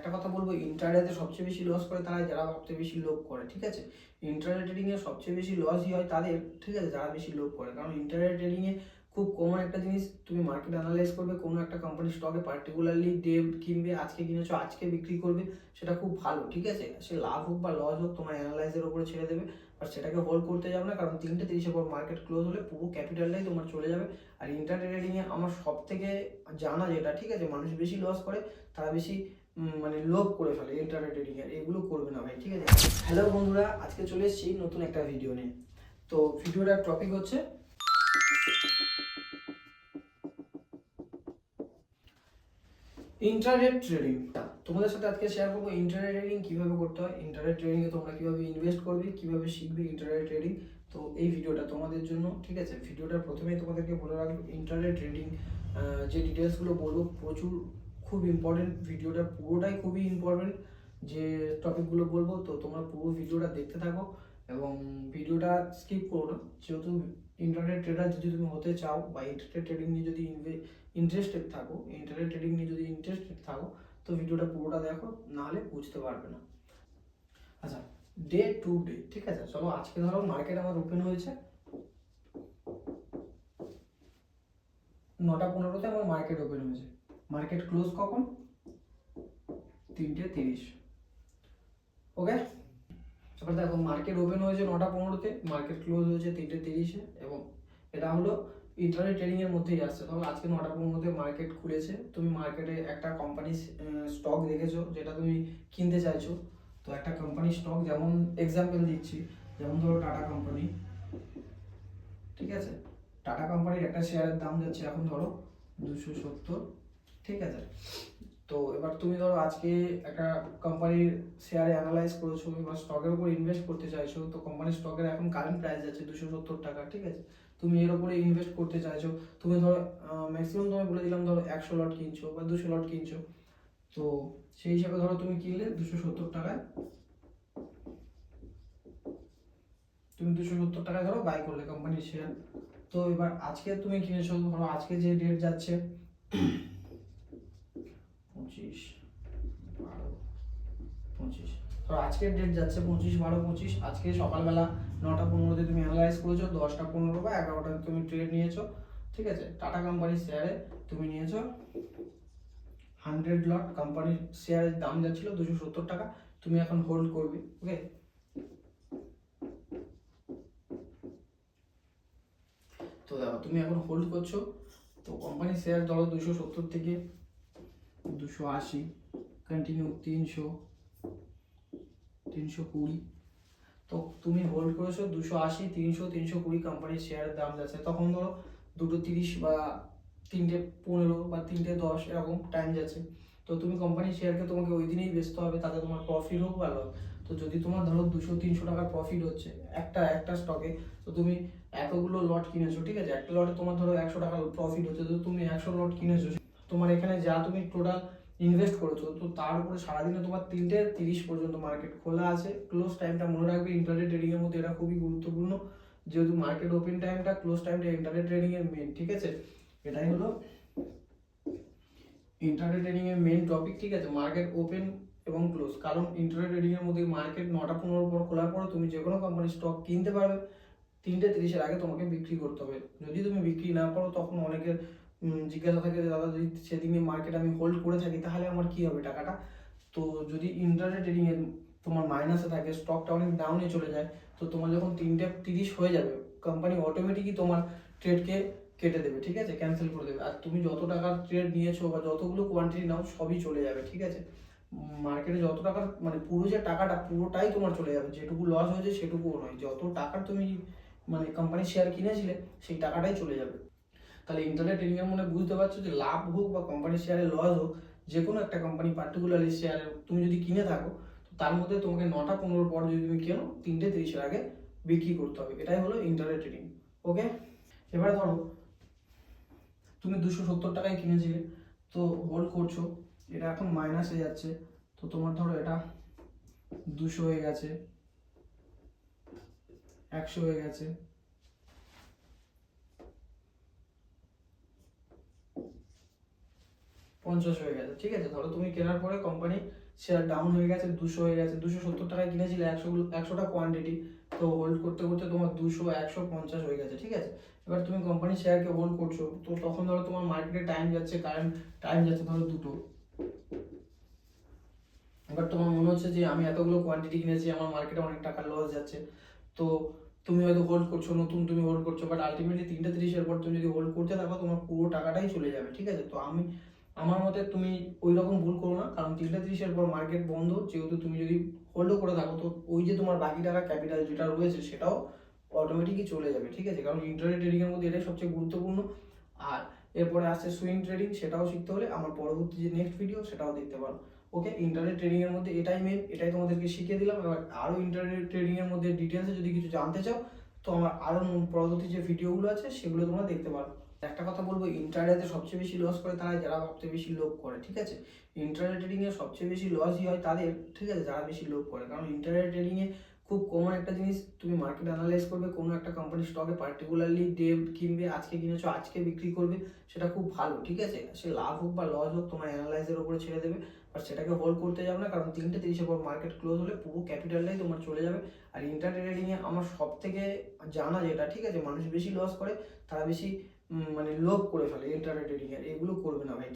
একটা কথা বলবো, ইন্টারডেতে সবচেয়ে বেশি লস করে তারা যারা সবচেয়ে বেশি লোভ করে, ঠিক আছে। ইন্টারডে ট্রেডিংয়ে সবচেয়ে বেশি লসই হয় তাদের, ঠিক আছে, যারা বেশি লোভ করে। কারণ ইন্টারডে ট্রেডিংয়ে খুব কমন একটা জিনিস, তুমি মার্কেট অ্যানালাইজ করবে, কোনো একটা কোম্পানির স্টকে পার্টিকুলারলি ডে কিনবে, আজকে কিনেছো আজকে বিক্রি করবে, সেটা খুব ভালো, ঠিক আছে। সে লাভ হোক বা লস হোক তোমার অ্যানালাইজের উপরে ছেড়ে দেবে, আর সেটাকে হোল্ড করতে যাবে না, কারণ 3:30 পর মার্কেট ক্লোজ হলে পুরো ক্যাপিটালটাই তোমার চলে যাবে। আর ইন্টারডে ট্রেডিংয়ে আমার সব থেকে জানা যেটা, ঠিক আছে, মানুষ বেশি লস করে, তারা বেশি মানে লোভ করে ফেলে ইন্টারডে ট্রেডিংয়ে, এগুলো করবে না ভাই, ঠিক আছে। হ্যালো বন্ধুরা, আজকে চলে এসেছি নতুন একটা ভিডিও নিয়ে। তো ভিডিওটার টপিক হচ্ছে ইন্টারডে ট্রেডিং। তোমাদের সাথে আজকে শেয়ার করবো ইন্টারডে ট্রেডিং কিভাবে করতে হয়, ইন্টারডে ট্রেডিং এ তোমরা কিভাবে ইনভেস্ট করবে, কিভাবে শিখবে ইন্টারডে ট্রেডিং। তো এই ভিডিওটা তোমাদের জন্য, ঠিক আছে। ভিডিওটার প্রথমেই তোমাদেরকে বলে রাখবো ইন্টারডে ট্রেডিং যে ডিটেলসগুলো বলবো প্রচুর খুব ইম্পর্টেন্ট, ভিডিওটা পুরোটাই খুবই ইম্পর্টেন্ট। যে টপিকগুলো বলবো তো তোমরা পুরো ভিডিওটা দেখতে থাকো এবং ভিডিওটা স্কিপ করো না। যেহেতু ইন্টারনেট ট্রেডার যদি তুমি হতে চাও বা ইন্টারনেট ট্রেডিং নিয়ে যদি ইন্টারেস্টেড থাকো, ইন্টারনেট ট্রেডিং নিয়ে যদি ইন্টারেস্টেড থাকো, তো ভিডিওটা পুরোটা দেখো, নাহলে বুঝতে পারবে না। আচ্ছা, ডে টু ডে, ঠিক আছে। চলো আজকে ধরো মার্কেট আমার ওপেন হয়েছে 9:15-তে আমার মার্কেট ওপেন হয়েছে। মার্কেট ক্লোজ কখন? 3:30। ওকে, এবার দেখো মার্কেট ওপেন হয়েছে 9:15-তে, মার্কেট ক্লোজ হয়েছে 3:30-এ, এবং এটা হলো ইন্টারনেট ট্রেডিং এর মধ্যেই আসছে। ধরো আজকে 9:15-তে মার্কেট খুলেছে, তুমি মার্কেটে একটা কোম্পানি স্টক দেখেছো যেটা তুমি কিনতে চাইছো। তো একটা কোম্পানি স্টক, যেমন এক্সাম্পল দিচ্ছি, যেমন ধরো টাটা কোম্পানি, ঠিক আছে। টাটা কোম্পানির একটা শেয়ারের দাম যাচ্ছে এখন ধরো 270, ঠিক আছে। তো এবার তুমি ধরো আজকে একটা কোম্পানির শেয়ারে অ্যানালাইজ করেছো বা স্টকের উপর ইনভেস্ট করতে চাইছো, তো কোম্পানির স্টকের এখন কারেন্ট প্রাইস যাচ্ছে 270 টাকা, ঠিক আছে। তুমি এর উপরে ইনভেস্ট করতে চাইছো, তুমি ধরো ম্যাক্সিমাম তোমায় বলে দিলাম ধরো 100 লট কিনছো বা 200 লট কিনছো। তো সেই হিসাবে ধরো তুমি কিনলে 270 টাকায়, তুমি 270 টাকায় ধরো বাই করলে কোম্পানির শেয়ার। তো এবার আজকে তুমি কিনেছো, ধরো আজকে যে ডেট যাচ্ছে 25/12/25, তো আজকের ডেট যাচ্ছে 25/12/25। আজকে সকালবেলা 9:15-তে তুমি অ্যানালাইজ করেছো, 10:15 বা 11টাতে তুমি ট্রেড নিয়েছো, ঠিক আছে। টাটা কোম্পানির শেয়ারে তুমি নিয়েছো 100 লট, কোম্পানির শেয়ারের দাম যাচ্ছিল 270 টাকা, তুমি এখন হোল্ড করবে। ওকে, তো দেখো তুমি এখন হোল্ড করছো। তো কোম্পানির শেয়ার ধরো 270 থেকে 280, কন্টিনিউ 300, 320, তো তুমি হোল্ড করেছো 280, 300, 320 কোম্পানির শেয়ারের দাম যাচ্ছে। তখন ধরো 2:30 বা 3:15 বা 3:10 এরকম টাইম যাচ্ছে। তো তুমি কোম্পানির শেয়ারকে তোমাকে ওই দিনেই বেচতে হবে, তাতে তোমার প্রফিট হোক বা লস। তো যদি তোমার ধরো 200-300 টাকার প্রফিট হচ্ছে একটা একটা স্টকে, তো তুমি এতগুলো লট কিনেছো, ঠিক আছে। একটা লটে তোমার ধরো 100 টাকা প্রফিট হচ্ছে, তো তুমি 100 লট কিনেছো, তোমার এখানে যা তুমি টোটাল ইনভেস্ট করেছো, তো তার উপরে সারাদিনে তোমার 3:30 পর্যন্ত মার্কেট খোলা আছে। ক্লোজ টাইমটা মনে রাখবে ইন্টারনেট ট্রেডিং এর মধ্যে, এটা খুবই গুরুত্বপূর্ণ। যেহেতু মার্কেট ওপেন টাইমটা, ক্লোজ টাইমটা ইন্টারনেট ট্রেডিং এর মেন, ঠিক আছে। এটাই হলো ইন্টারনেট ট্রেডিং এর মেন টপিক, ঠিক আছে। মার্কেট ওপেন এবং ক্লোজ, কারণ ইন্টারনেট ট্রেডিং এর মধ্যে মার্কেট 9:15 পর খোলার পর তুমি যে কোনো কোম্পানির স্টক কিনতে পারবে, 3:30-এর আগে তোমাকে বিক্রি করতে হবে। যদি তুমি বিক্রি না করো, তখন অনেকের জিজ্ঞাসা থাকে যে দাদা যদি সেদিনে মার্কেট আমি হোল্ড করে থাকি তাহলে আমার কি হবে টাকাটা। তো যদি ইন্টারনেট ট্রেডিং এ তোমার মাইনাসে থাকে, স্টকটা অনেক ডাউনে চলে যায়, তো তোমার যখন 3:30 হয়ে যাবে, কোম্পানি অটোমেটিকই তোমার ট্রেডকে কেটে দেবে, ঠিক আছে, ক্যান্সেল করে দেবে। আর তুমি যত টাকার ট্রেড নিয়েছো বা যতগুলো কোয়ান্টিটি নাও সবই চলে যাবে, ঠিক আছে। মার্কেটে যত টাকার মানে পুরো যে টাকাটা পুরোটাই তোমার চলে যাবে, যেটুকু লস হয়েছে সেটুকুও নয়, যত টাকার তুমি মানে কোম্পানির শেয়ার কিনেছিলে সেই টাকাটাই চলে যাবে। তাহলে ইন্টারনেট ট্রেডিং এর মানে বুঝতে পারছো যে লাভ হোক বা কোম্পানির শেয়ারে লস হোক, যে কোনো একটা কোম্পানি পার্টিকুলারলি শেয়ারে তুমি যদি কিনে থাকো, তো তার মধ্যে তোমাকে 9:15 পর যদি তুমি কেনো, 3:30-এর আগে বিক্রি করতে হবে। এটাই হলো ইন্টারনেট ট্রেডিং। ওকে, এবার ধরো তুমি 270 টাকায় কিনেছিলে, তো হোল্ড করছো, এটা এখন মাইনাসে যাচ্ছে, তো তোমার ধরো এটা 200 হয়ে গেছে, 100 হয়ে গেছে, 50 হয়ে গেছে, ঠিক আছে। ধরো তুমি কেনার পরে কোম্পানি শেয়ার ডাউন হয়ে গেছে, 200 হয়ে গেছে, 270 টাকায় কিনেছিলে 100টা কোয়ান্টিটি, তো হোল্ড করতে করতে তোমার 200, 150 হয়ে গেছে, ঠিক আছে। এবার তুমি কোম্পানি শেয়ারকে হোল্ড করছো, তো তখন ধরো তোমার মার্কেটে টাইম যাচ্ছে, কারেন্ট টাইম যাচ্ছে ধরো 2টো। এবার তোমার মনে হচ্ছে যে আমি এতগুলো কোয়ান্টিটি কিনেছি, আমার মার্কেটে অনেক টাকা লস যাচ্ছে, তো তুমি হয়তো হোল্ড করছো, নতুন তুমি হোল্ড করছো, বাট আলটিমেটলি 3:30 পর তুমি যদি হোল্ড করতে থাকো তোমার পুরো টাকাটাই চলে যাবে, ঠিক আছে। তো আমার মতে তুমি ওই রকম ভুল করো না, কারণ 3:30 পর মার্কেট বন্ধ, যেহেতু তুমি যদি হোল্ডও করে থাকো তো ওই যে তোমার বাকি টাকা ক্যাপিটাল যেটা রয়েছে সেটাও অটোমেটিকই চলে যাবে, ঠিক আছে। কারণ ইন্টারডে ট্রেডিং এর মধ্যে এটাই সবচেয়ে গুরুত্বপূর্ণ। আর এরপরে আসছে সুইং ট্রেডিং, সেটাও শিখতে হলে আমার পরবর্তী যে নেক্সট ভিডিও সেটাও দেখতে পারো। ওকে, ইন্টারনেট ট্রেডিং এর মধ্যে এটাই মেন, এটাই তোমাদেরকে শিখিয়ে দিলাম। এবার আরো ইন্টারনেট ট্রেডিং এর মধ্যে ডিটেলসে যদি কিছু জানতে চাও তো আমার আরো পরবর্তী যে ভিডিওগুলো আছে সেগুলো তোমরা দেখতে পারো। একটা কথা বলবো, ইন্টারনেটে সবচেয়ে বেশি লস করে তারা যারা সবচেয়ে বেশি লোভ করে, ঠিক আছে। ইন্টারনেট ট্রেডিং এ সবচেয়ে বেশি লসই হয় তাদের, ঠিক আছে, যারা বেশি লোভ করে। কারণ ইন্টারনেট ট্রেডিং এ খুব কমন একটা জিনিস, তুমি মার্কেট অ্যানালাইজ করবে, কোনো একটা কোম্পানি স্টকে পার্টিকুলারলি ডে কিনবে, আজকে কিনেছো আজকে বিক্রি করবে, সেটা খুব ভালো, ঠিক আছে। সে লাভ হোক বা লস হোক তোমার অ্যানালাইজের উপরে ছেড়ে দেবে, বাট সেটাকে হোল্ড করতে যাবে না, কারণ 3:30 পর মার্কেট ক্লোজ হলে পুরো ক্যাপিটালটাই তোমার চলে যাবে। আর ইন্টারনেট ট্রেডিং এ আমার সব থেকে জানা যেটা, ঠিক আছে, মানুষ বেশি লস করে, তারা বেশি মানে লোভ করে ফেলে ইন্টারনেট ট্রেডিং এর, এগুলো করবে না ভাই।